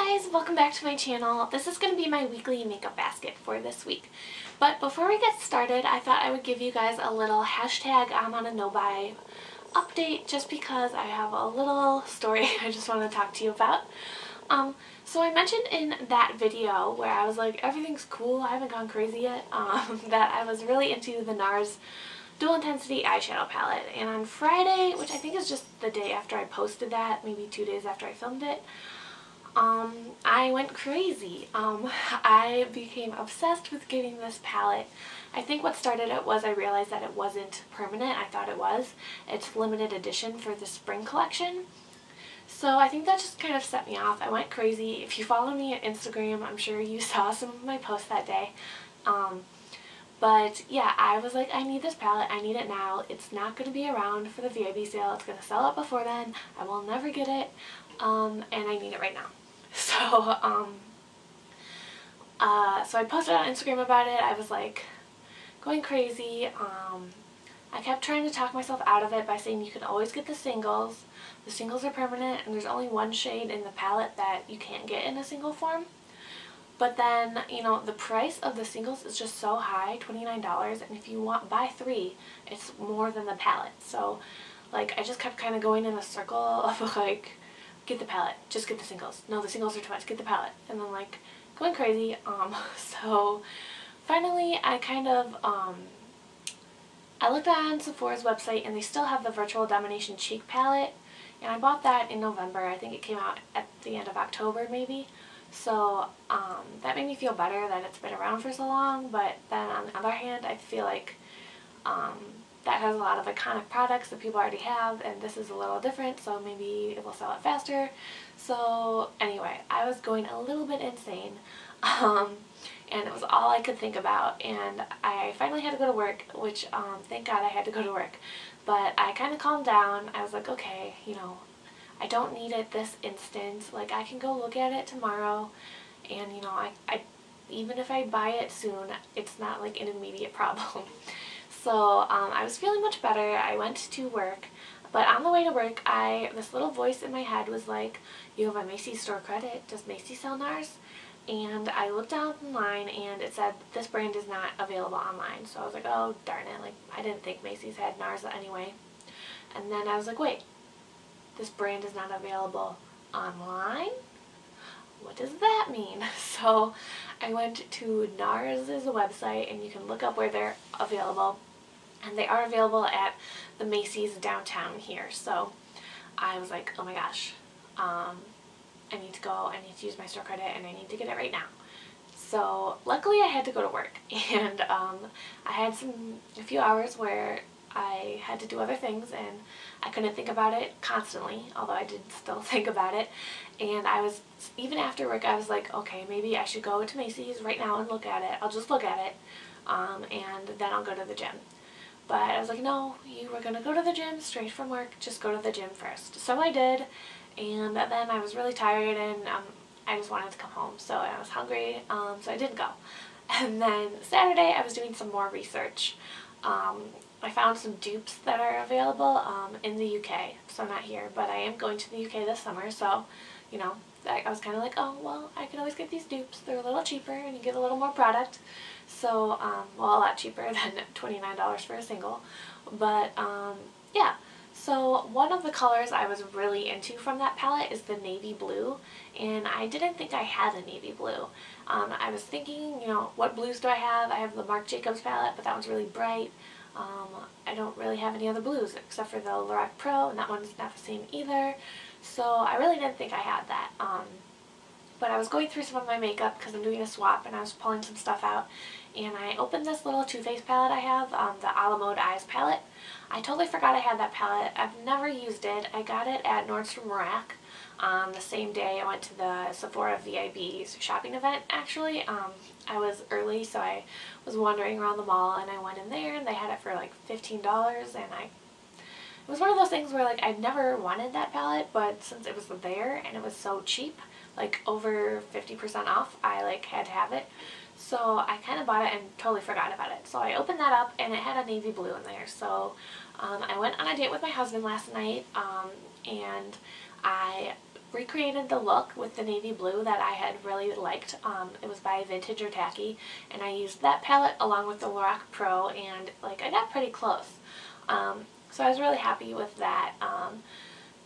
guys, welcome back to my channel. This is going to be my weekly makeup basket for this week. But before we get started, I thought I would give you guys a little hashtag I'm on a no-buy update just because I have a little story I just want to talk to you about. So I mentioned in that video where I was like, everything's cool, I haven't gone crazy yet, that I was really into the NARS Dual Intensity Eyeshadow Palette. And on Friday, which I think is just the day after I posted that, maybe 2 days after I filmed it, I went crazy. I became obsessed with getting this palette. I think what started it was I realized that it wasn't permanent. I thought it was. It's limited edition for the spring collection. So I think that just kind of set me off. I went crazy. If you follow me on Instagram, I'm sure you saw some of my posts that day. But yeah, I was like, I need this palette. I need it now. It's not going to be around for the VIB sale. It's going to sell out before then. I will never get it. And I need it right now. So, so I posted on Instagram about it. I was like going crazy. I kept trying to talk myself out of it by saying you can always get the singles. The singles are permanent and there's only one shade in the palette that you can't get in a single form. But then, you know, the price of the singles is just so high, $29, and if you buy 3, it's more than the palette. So, like, I just kept kind of going in a circle of like, get the palette, just get the singles. No, the singles are too much, get the palette. And then like going crazy. So finally I kind of, I looked on Sephora's website and they still have the Virtual Domination Cheek Palette. And I bought that in November. I think it came out at the end of October maybe. So that made me feel better that it's been around for so long. But then on the other hand, I feel like that has a lot of iconic products that people already have, and this is a little different, so maybe it will sell it faster. So anyway, I was going a little bit insane, and it was all I could think about, and I finally had to go to work, which thank God I had to go to work. But I kind of calmed down. I was like, okay, you know, I don't need it this instant. Like, I can go look at it tomorrow, and you know, I even if I buy it soon, it's not like an immediate problem. So I was feeling much better. I went to work, but on the way to work, this little voice in my head was like, you have a Macy's store credit, does Macy's sell NARS? And I looked online and it said this brand is not available online. So I was like, oh darn it, like I didn't think Macy's had NARS anyway. And then I was like, wait, this brand is not available online? What does that mean? So I went to NARS's website and you can look up where they're available. And they are available at the Macy's downtown here. So I was like, oh my gosh, I need to go, I need to use my store credit, and I need to get it right now. So luckily I had to go to work, and I had a few hours where I had to do other things and I couldn't think about it constantly, although I did still think about it. And I was, even after work, I was like, okay, maybe I should go to Macy's right now and look at it. I'll just look at it, and then I'll go to the gym. But I was like, no, you were going to go to the gym straight from work, just go to the gym first. So I did, and then I was really tired and I just wanted to come home. So I was hungry, so I didn't go. And then Saturday I was doing some more research. I found some dupes that are available in the UK, so not here, but I am going to the UK this summer, so, you know, I was kind of like, oh, well, I can always get these dupes. They're a little cheaper and you get a little more product. So, well, a lot cheaper than $29 for a single. But, yeah. So one of the colors I was really into from that palette is the navy blue, and I didn't think I had a navy blue. I was thinking, you know, what blues do I have? I have the Marc Jacobs palette, but that one's really bright. I don't really have any other blues except for the Lorac Pro, and that one's not the same either. So I really didn't think I had that. But I was going through some of my makeup because I'm doing a swap, and I was pulling some stuff out. And I opened this little Too Faced palette I have, the A La Mode Eyes palette. I totally forgot I had that palette. I've never used it. I got it at Nordstrom Rack the same day I went to the Sephora VIB's shopping event, actually. I was early, so I was wandering around the mall, and I went in there, and they had it for like $15, and it was one of those things where like I'd never wanted that palette, but since it was there and it was so cheap, like over 50% off, I like had to have it. So I kind of bought it and totally forgot about it. So I opened that up and it had a navy blue in there. So I went on a date with my husband last night, and I recreated the look with the navy blue that I had really liked. It was by Vintage or Tacky, and I used that palette along with the Lorac Pro, and like I got pretty close. So I was really happy with that,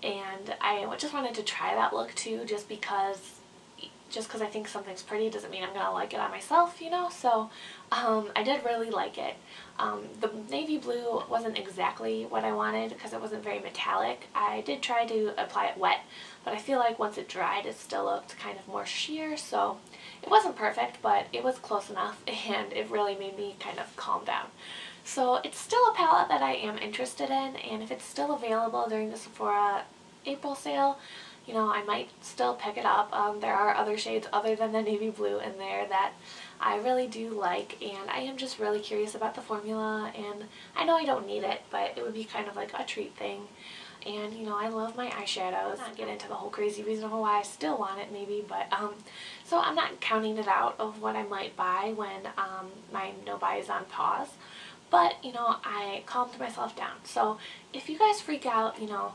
and I just wanted to try that look too, just because I think something's pretty doesn't mean I'm gonna like it on myself, you know. So I did really like it. The navy blue wasn't exactly what I wanted because it wasn't very metallic. I did try to apply it wet, but I feel like once it dried it still looked kind of more sheer, so it wasn't perfect, but it was close enough, and it really made me kind of calm down. So it's still a palette that I am interested in, and if it's still available during the Sephora April sale, you know, I might still pick it up. There are other shades other than the navy blue in there that I really do like, and I am just really curious about the formula, and I know I don't need it, but it would be kind of like a treat thing. And you know, I love my eyeshadows. Not get into the whole crazy reason for why I still want it maybe, but so I'm not counting it out of what I might buy when my no buy is on pause. But you know, I calmed myself down. So if you guys freak out, you know,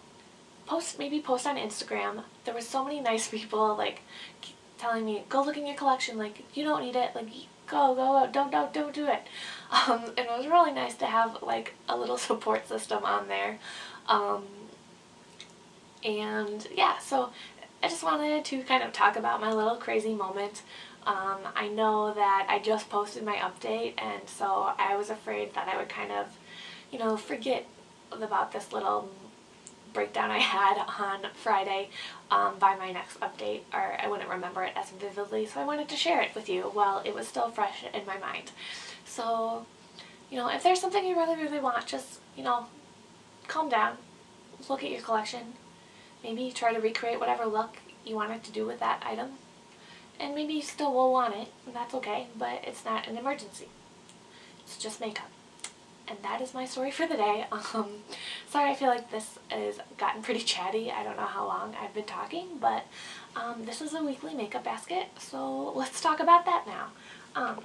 maybe post on Instagram. There were so many nice people like telling me, go look in your collection, like you don't need it, like go, don't do it. And it was really nice to have like a little support system on there. And yeah, so I just wanted to kind of talk about my little crazy moment. I know that I just posted my update, and so I was afraid that I would kind of, you know, forget about this little breakdown I had on Friday by my next update, or I wouldn't remember it as vividly, so I wanted to share it with you while it was still fresh in my mind. So, you know, if there's something you really want, just, you know, calm down, look at your collection, maybe try to recreate whatever look you wanted to do with that item, and maybe you still will want it, and that's okay, but it's not an emergency. It's just makeup. And that is my story for the day. Sorry, I feel like this has gotten pretty chatty. I don't know how long I've been talking, but this is a weekly makeup basket, so let's talk about that now.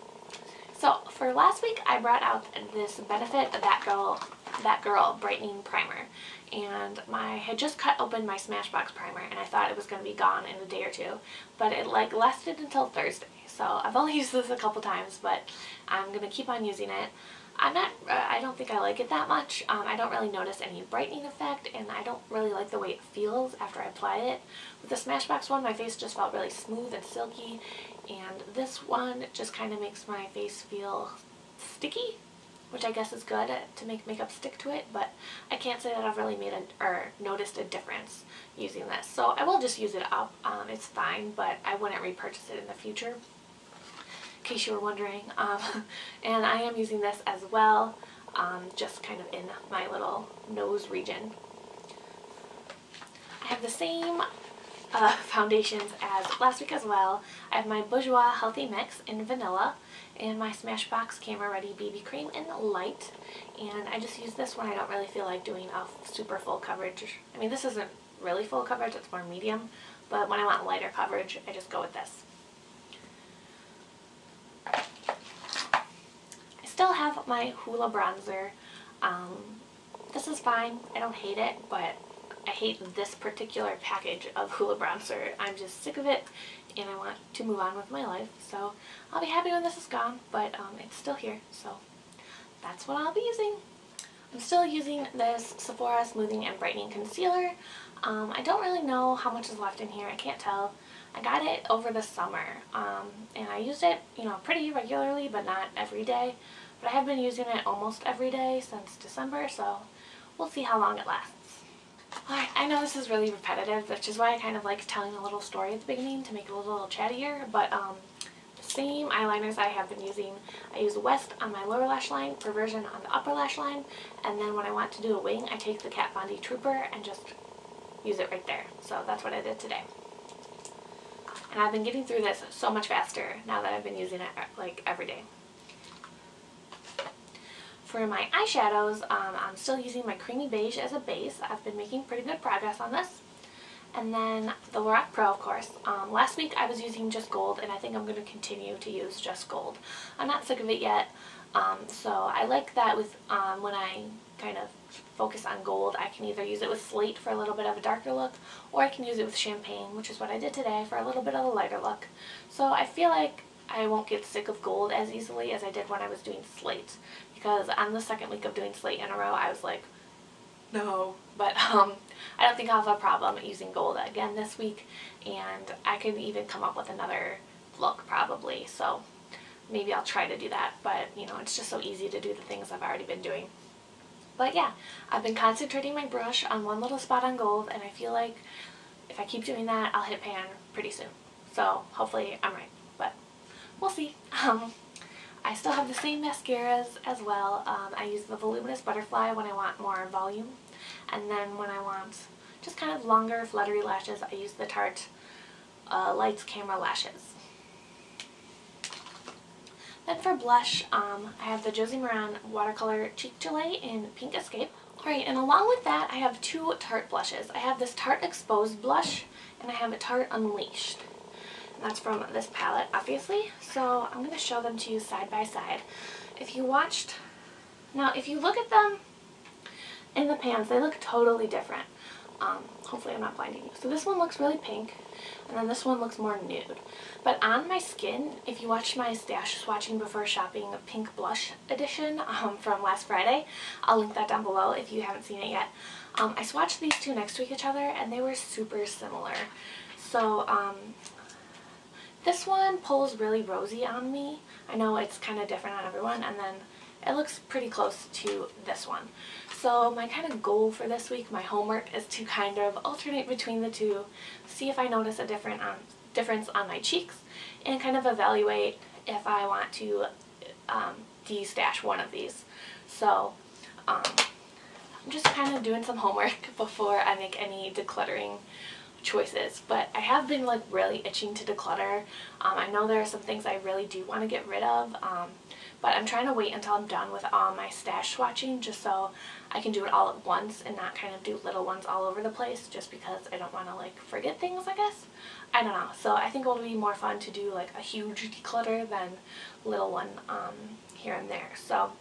So for last week, I brought out this Benefit That Girl Brightening Primer, and I had just cut open my Smashbox primer, and I thought it was going to be gone in a day or two, but it like lasted until Thursday. So I've only used this a couple times, but I'm going to keep on using it. I don't think I like it that much. I don't really notice any brightening effect, and I don't really like the way it feels after I apply it. With the Smashbox one, my face just felt really smooth and silky, and this one just kind of makes my face feel sticky, which I guess is good to make makeup stick to it, but I can't say that I've really noticed a difference using this. So I will just use it up. It's fine, but I wouldn't repurchase it in the future, in case you were wondering. And I am using this as well, just kind of in my little nose region. I have the same foundations as last week as well. I have my Bourjois Healthy Mix in Vanilla and my Smashbox Camera Ready BB Cream in Light. And I just use this when I don't really feel like doing a super full coverage. I mean, this isn't really full coverage, it's more medium, but when I want lighter coverage, I just go with this. I still have my Hoola bronzer. This is fine. I don't hate it, but I hate this particular package of Hoola bronzer. I'm just sick of it, and I want to move on with my life. So I'll be happy when this is gone, but it's still here, so that's what I'll be using. I'm still using this Sephora Smoothing and Brightening Concealer. I don't really know how much is left in here. I can't tell. I got it over the summer, and I used it, you know, pretty regularly, but not every day. But I have been using it almost every day since December, so we'll see how long it lasts. Alright, I know this is really repetitive, which is why I kind of like telling a little story at the beginning to make it a little chattier, but the same eyeliners I have been using. I use West on my lower lash line, Perversion on the upper lash line, and then when I want to do a wing, I take the Kat Von D Trooper and just use it right there. So that's what I did today. And I've been getting through this so much faster now that I've been using it like every day. For my eyeshadows, I'm still using my Creamy Beige as a base. I've been making pretty good progress on this. And then the Lorac Pro, of course. Last week I was using just gold, and I think I'm going to continue to use just gold. I'm not sick of it yet. So I like that with when I kind of focus on gold, I can either use it with slate for a little bit of a darker look, or I can use it with champagne, which is what I did today, for a little bit of a lighter look. So I feel like I won't get sick of gold as easily as I did when I was doing slate, because on the second week of doing slate in a row, I was like, no. But I don't think I'll have a problem using gold again this week, and I could even come up with another look probably. So maybe I'll try to do that, but you know, it's just so easy to do the things I've already been doing. But yeah, I've been concentrating my brush on one little spot on gold, and I feel like if I keep doing that, I'll hit pan pretty soon. So hopefully I'm right, but we'll see. I still have the same mascaras as well. I use the Voluminous Butterfly when I want more volume, and then when I want just kind of longer fluttery lashes, I use the Tarte Lights Camera Lashes. Then for blush, I have the Josie Maran Watercolor Cheek Gelée in Pink Escape. Alright, and along with that, I have two Tarte blushes. I have this Tarte Exposed blush, and I have a Tarte Unleashed. And that's from this palette, obviously. So I'm going to show them to you side by side. If you look at them in the pans, they look totally different. Hopefully I'm not blinding you. So this one looks really pink, and then this one looks more nude. But on my skin, if you watch my stash swatching before shopping pink blush edition from last Friday, I'll link that down below if you haven't seen it yet. I swatched these two next to each other, and they were super similar. So this one pulls really rosy on me. I know it's kind of different on everyone, and then it looks pretty close to this one. So my kind of goal for this week, my homework, is to kind of alternate between the two, see if I notice a difference on my cheeks, and kind of evaluate if I want to de-stash one of these. So I'm just kind of doing some homework before I make any decluttering choices, but I have been like really itching to declutter. I know there are some things I really do want to get rid of, but I'm trying to wait until I'm done with all my stash swatching just so I can do it all at once and not kind of do little ones all over the place, just because I don't want to like forget things, I guess. I don't know. So I think it'll be more fun to do like a huge declutter than little one here and there. So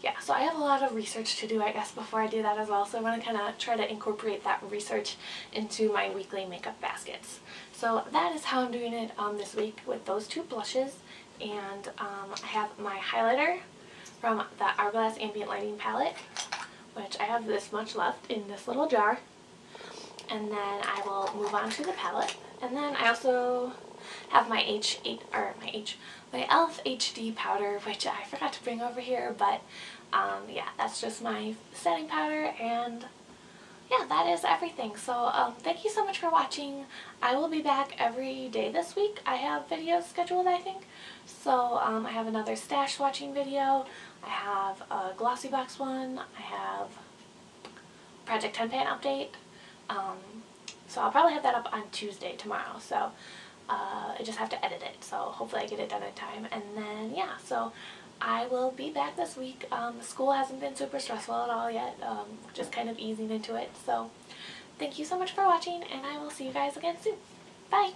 yeah, so I have a lot of research to do, I guess, before I do that as well. So I want to kind of try to incorporate that research into my weekly makeup baskets. So that is how I'm doing it this week with those two blushes. And I have my highlighter from the Hourglass Ambient Lighting palette, which I have this much left in this little jar. And then I will move on to the palette. And then I also have my my e.l.f. HD powder, which I forgot to bring over here, but yeah, that's just my setting powder, and yeah, that is everything. So thank you so much for watching. I will be back every day this week. I have videos scheduled, I think. So I have another stash swatching video, I have a Glossy Box one, I have Project 10 Pan update. So I'll probably have that up on Tuesday, tomorrow. So I just have to edit it, so hopefully I get it done in time. And then yeah, so I will be back this week. School hasn't been super stressful at all yet, just kind of easing into it. So thank you so much for watching, and I will see you guys again soon. Bye!